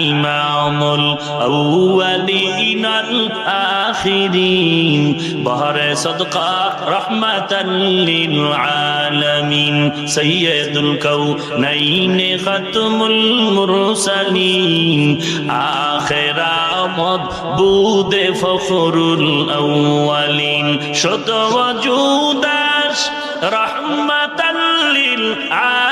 ইমামুল আউয়ালিন আল আখিরিন বহরে সদকা রাহমাতাল লিল আলামিন সাইয়্যিদুল কাউনাইন খাতমুল মুরসালিন আখিরামত বুদে ফখরুল আউয়ালিন শত ওয়াজুদাস রাহমাতাল লিল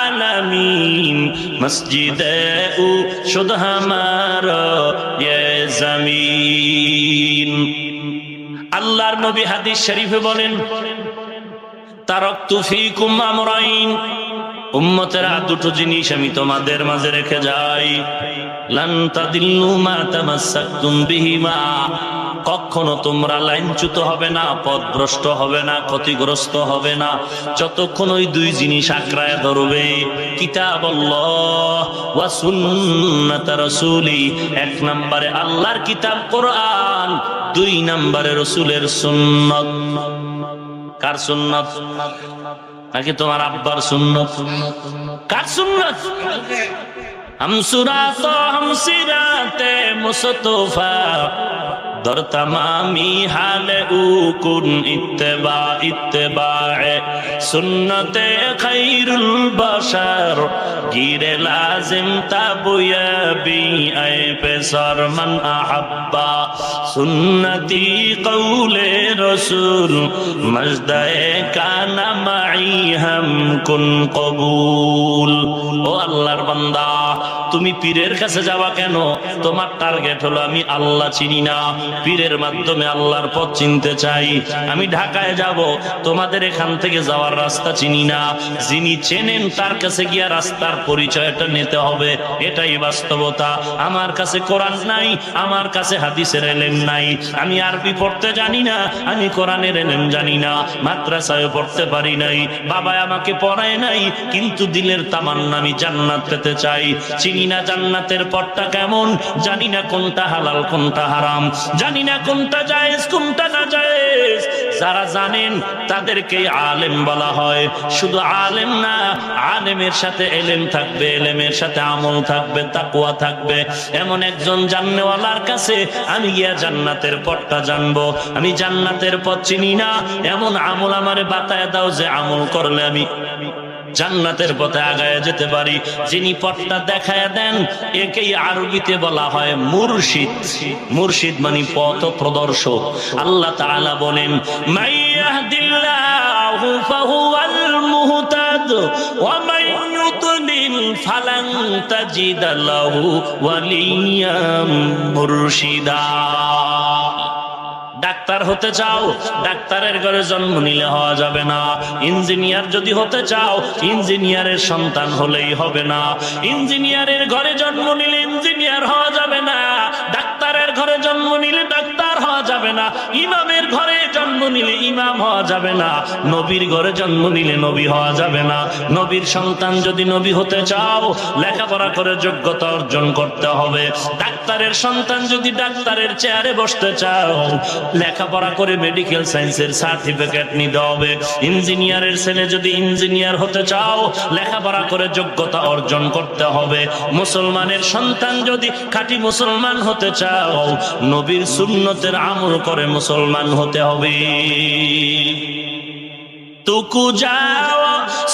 আলামিন মসজিদে ও শুদ হামারা ইয়ে জমিন। আল্লাহর নবী হাদিস শরীফে বলেন, তারাকতু ফীকুম আমরাইন, উম্মতেরা দুটো জিনিস আমি তোমাদের মাঝে রেখে যাই, লান তাদিল্লু মা তামাসসাকতুম বিহিমা, কখনো তোমরা লাইনচ্যুত হবে না, পথভ্রষ্ট হবে না, ক্ষতিগ্রস্ত হবে না যতক্ষণ ওই দুই জিনিস আঁকড়ায় ধরবে, কিতাবাল্লাহ ওয়া সুন্নাত রাসূলি, এক নম্বরে আল্লাহর কিতাব কোরআন, দুই নম্বরে রাসূলের সুন্নাত। কার সুন্নাত? নাকি তোমার আব্বার সুন্নাত? কার সুন্নাত? হাম সিরাতে মুস্তাফা দর তমামি হালে উকুন ইত্তেবা ইত্তেবায়ে সুন্নতে খায়রুল বাশার গিরে লাজিম তাবুয়া বি আই পেসর মান আহাব্বা সুন্নতি কওলে রাসূল মজদায়ে কানা মাই হাম কুন কবুল। ও আল্লাহর বান্দা, তুমি পীরের কাছে যাবা কেন? তোমার টার্গেট হলো আমি আল্লাহ চিনি না, পীরের মাধ্যমে আল্লাহর পথ চিনতে চাই। আমি ঢাকায় যাব, তোমাদের এখান থেকে যাওয়ার রাস্তা চিনি না, যিনি চেনেন তার কাছে গিয়া রাস্তার পরিচয়টা নিতে হবে, এটাই বাস্তবতা। আমার কাছে কোরআন নাই, আমার কাছে হাদিসের ইলম নাই, আমি আরবি পড়তে জানি না, আমি কোরআনের ইলম জানি না, মাদ্রাসায় পড়তে পারি নাই, বাবা আমাকে পড়ায় নাই, কিন্তু দিলের তামান্না আমি জান্নাত পেতে চাই। চিনি না জান্নাতের পথটা কেমন, জানি না কোনটা হালাল কোনটা হারাম, জানি না কোনটা জায়েজ কোনটা না জায়েজ। যারা জানেন তাদেরকে আলেম বলা হয়। শুধু আলেম না, আলেমের সাথে এলেম থাকবে, এলেমের সাথে আমল থাকবে, তাকওয়া থাকবে। এমন একজন জাননেওয়ালার কাছে আমি গিয়া জান্নাতের পথটা জানবো। আমি জান্নাতের পথ চিনি না, এমন আমল আমারে বাতায় দাও যে আমল করলে আমি জান্নাতের পথে আগায় যেতে পারি। যিনি পথটা দেখায় দেন একেই আরবিতে বলা হয় মুরশিদ। মুরশিদ মানে পথ প্রদর্শক। আল্লাহ তাআলা বলেন, মাইয়াহদিল্লাহু ফাহুয়াল মুহতাদ ওয়া মান ইউদ্লিল ফালান তাজিদা লাহু ওয়ালিয়াম মুরশিদা। ডাক্তার হতে চাও, ডাক্তারের ঘরে জন্ম নিলে হওয়া যাবে না। ইঞ্জিনিয়ার যদি হতে চাও, ইঞ্জিনিয়ারের সন্তান হলেই হবে না। ইঞ্জিনিয়ারের ঘরে জন্ম নিলে ইঞ্জিনিয়ার হওয়া যাবে না। ডাক্তারের ঘরে জন্ম নিলে ডাক্তার হওয়া যাবে না। ইমামের ঘরে জন্ম নিলে ইমাম হওয়া যাবে না। নবীর ঘরে জন্ম নিলে নবী হওয়া যাবে না। নবীর সন্তান যদি নবী হতে চাও, লেখাপড়া করে যোগ্যতা অর্জন করতে হবে। ডাক্তারের সন্তান যদি ডাক্তারের চেয়ারে বসতে চাও, লেখাপড়া করে মেডিকেল সায়েন্সের সার্টিফিকেট নিতে হবে। ইঞ্জিনিয়ারের ছেলে যদি ইঞ্জিনিয়ার হতে চাও, লেখাপড়া করে যোগ্যতা অর্জন করতে হবে। মুসলমানের সন্তান যদি খাঁটি মুসলমান হতে চাও, নবীর সুন্নতের আমল করে মুসলমান হতে হবে। তুকু যাও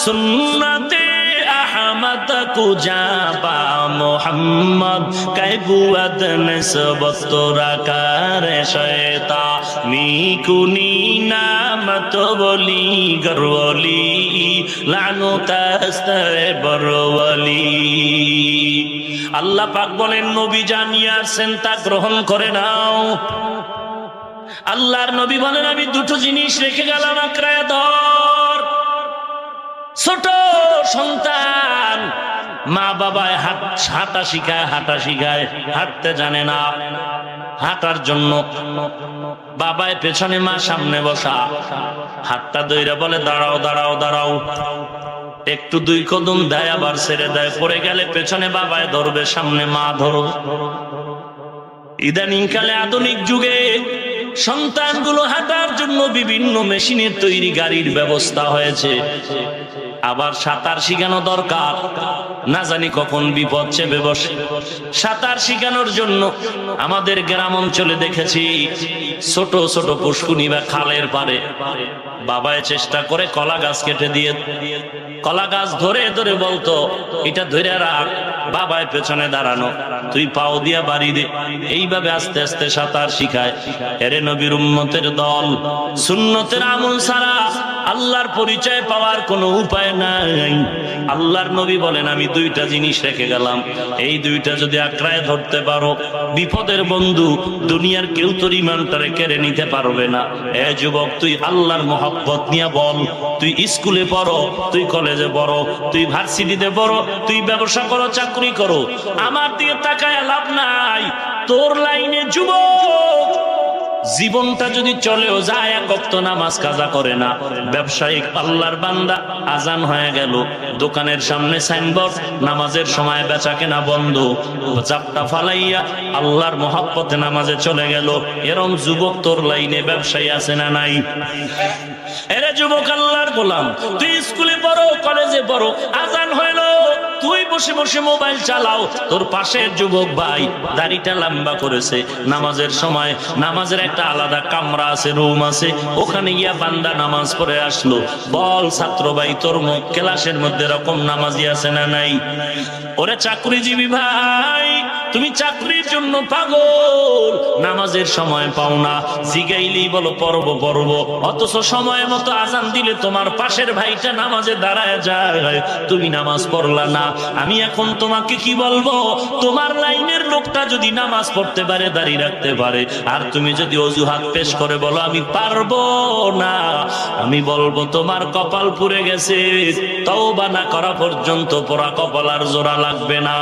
সুন্নতে আহমদ কুজাবা মোহাম্মদ কাইবুয়াদ নিসবতরা কারে শয়তা মিকুনি নামত বলি গরওয়ালি লানু তাস্তায়ে বরওয়ালি। আল্লাহ পাক বলেন, নবী জানিয়ে আসেন তা গ্রহণ করে নাও। আল্লাহর নবী বলেন, আমি দুটো জিনিস রেখে গেলাম, আঁকড়ায় ধর। ছোট সন্তান মা বাবায় হাঁটা শিখায়, হাঁটতে জানে না। হাঁটার জন্য বাবায় পেছনে, মা সামনে বসা। হাতটা ধইরা বলে, দাঁড়াও দাঁড়াও দাঁড়াও। একটু দুই কদম দেয়, আবার ছেড়ে দেয়। পড়ে গেলে পেছনে বাবায় ধরবে, সামনে মা ধরো। ইদানিং কালে আধুনিক যুগে সন্তানগুলো হাঁটার জন্য বিভিন্ন মেশিনের তৈরি গাড়ির ব্যবস্থা হয়েছে। আবার সাঁতার শিখানো দরকার, না জানি কখন বিপদ চেপে বসে। সাঁতার শিখানোর জন্য আমাদের গ্রাম অঞ্চলে দেখেছি ছোট ছোট পুষ্কুনি বা খালের পারে বাবায় চেষ্টা করে কলা গাছ কেটে দিয়ে, কলা গাছ ধরে ধরে বলতো এটা ধরে রাখ, বাবায় পেছনে দাঁড়ানো, তুই পাও দিয়া বাড়ি দে। এইভাবে আস্তে আস্তে সাঁতার শিখায়। এরে নবীর উম্মতের দল, সুন্নতের আমল ছাড়া আল্লাহর পরিচয় পাওয়ার কোনো উপায় নাই। আল্লাহর নবী বলেন আমি দুইটা জিনিস রেখে গেলাম, এই দুইটা যদি আঁকড়ায় ধরতে পারো বিপদের বন্ধু, দুনিয়ার কেউ তোর ইমানটারে কেড়ে নিতে পারবে না। এ যুবক, তুই আল্লাহর মহব্বত নিয়ে বল, তুই স্কুলে পড়ো, তুই কলেজে পড়ো, তুই ভার্সিটিতে পড়ো, তুই ব্যবসা করো, চাকরি করো, আমার দিকে তাকায় লাভ নাই। তোর লাইনে যুবক জীবনটা যদি চলেও যায়, এক ওয়াক্ত নামাজ কাজা করে না, ব্যবসায়িক আল্লাহর বান্দা, আজান হয়ে গেল, দোকানের সামনে সাইনবোর্ড, নামাজের সময় বেচা কেনা বন্ধ, চাপটা ফালাইয়া আল্লাহর মহব্বতে নামাজে চলে গেল, এরম যুবক তোর লাইনে ব্যবসায়ী আছে না নাই? এরে যুবক, আল্লাহর গোলাম, তুই স্কুলে পড়ো, কলেজে পড়ো, আজান হইলো, তুই বসে বসে মোবাইল চালাও, তোর পাশের যুবক ভাই দাড়িটা লম্বা করেছে, নামাজের সময় নামাজের একটা আলাদা কামরা আছে, রুম আছে, ওখানে গিয়া বান্দা নামাজ পড়ে আসলো। বল ছাত্র ভাই, তোর মুখ ক্লাসের মধ্যে এরকম নামাজি আছে না নাই? ওরে চাকরিজীবী ভাই, তুমি চাকরির জন্য পাগল, নামাজের সময় পাও না, জিগাইলেই বলো পড়ব পড়ব, অথচ সময় মতো আজান দিলে তোমার পাশের ভাইটা নামাজে দাঁড়ায় যায়, তুমি নামাজ পড়লা না। আমি এখন তোমাকে কি বলবো, তোমার লাইনের লোকটা যদি নামাজ পড়তে পারে, দাঁড়িয়ে রাখতে পারে, আর তুমি যদি অজুহাত পেশ করে বলো আমি পারবো না, আমি বলবো তোমার কপাল পুড়ে গেছে, তওবা না করা পর্যন্ত পোড়া কপাল আর জোড়া লাগবে না।